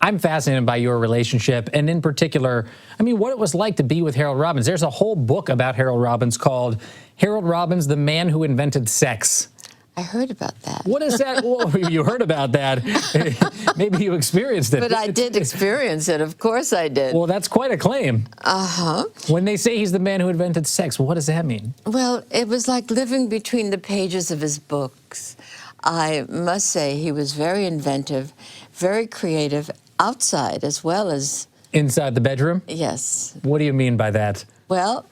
I'm fascinated by your relationship, and in particular, I mean, what it was like to be with Harold Robbins. There's a whole book about Harold Robbins called Harold Robbins, the Man Who Invented Sex. I heard about that. What is that? Well, you heard about that. Maybe you experienced it. But I did experience it. Of course I did. Well, that's quite a claim. Uh-huh. When they say he's the man who invented sex, what does that mean? Well, it was like living between the pages of his books. I must say he was very inventive, very creative, outside as well as... Inside the bedroom? Yes. What do you mean by that? Well,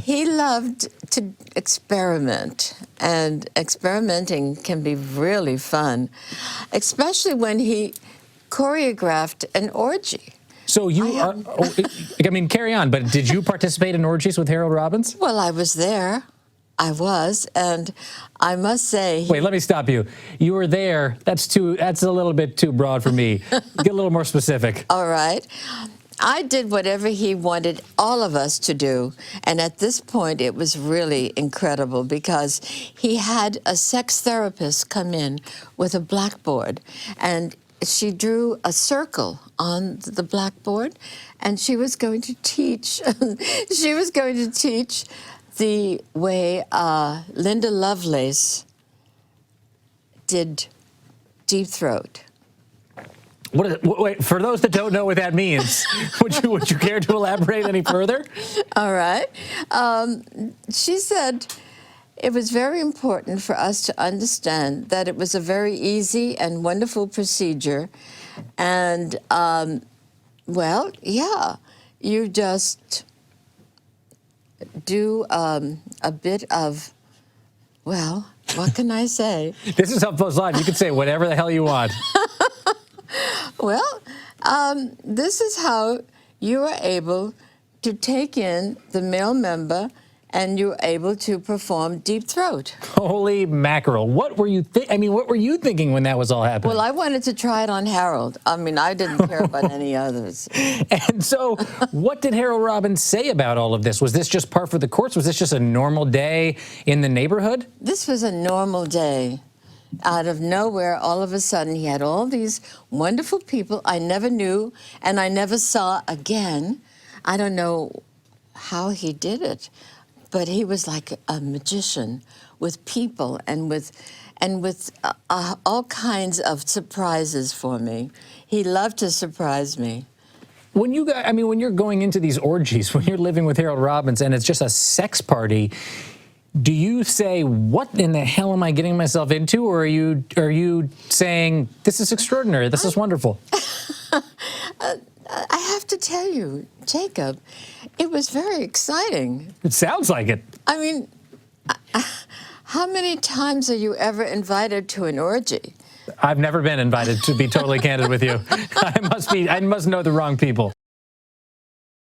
he loved to experiment, and experimenting can be really fun, especially when he choreographed an orgy. So I mean, carry on, but did you participate in orgies with Harold Robbins? Well, I was there. I was, and I must say... Wait, let me stop you. You were there. That's a little bit too broad for me. Get a little more specific. All right. I did whatever he wanted all of us to do, and at this point it was really incredible because he had a sex therapist come in with a blackboard, and she drew a circle on the blackboard, and she was going to teach the way Linda Lovelace did Deep Throat. Wait, for those that don't know what that means, would you care to elaborate any further? All right. She said it was very important for us to understand that it was a very easy and wonderful procedure. And, well, yeah, you just do a bit of, well, what can I say? This is HuffPost Live. You can say whatever the hell you want. Well, this is how you are able to take in the male member, and you're able to perform Deep Throat. Holy mackerel! What were you what were you thinking when that was all happening? Well, I wanted to try it on Harold. I mean, I didn't care about any others. And so, what did Harold Robbins say about all of this? Was this just par for the course? Was this just a normal day in the neighborhood? This was a normal day. Out of nowhere, all of a sudden, he had all these wonderful people I never knew and I never saw again. I don't know how he did it, but he was like a magician with people and with all kinds of surprises for me. He loved to surprise me. When when you're going into these orgies, when you're living with Harold Robbins and it's just a sex party, do you say, what in the hell am I getting myself into? Or are you saying, this is extraordinary, this is wonderful? I have to tell you, Jacob, it was very exciting. It sounds like it. I mean, how many times are you ever invited to an orgy? I've never been invited, to be totally candid with you. I must know the wrong people.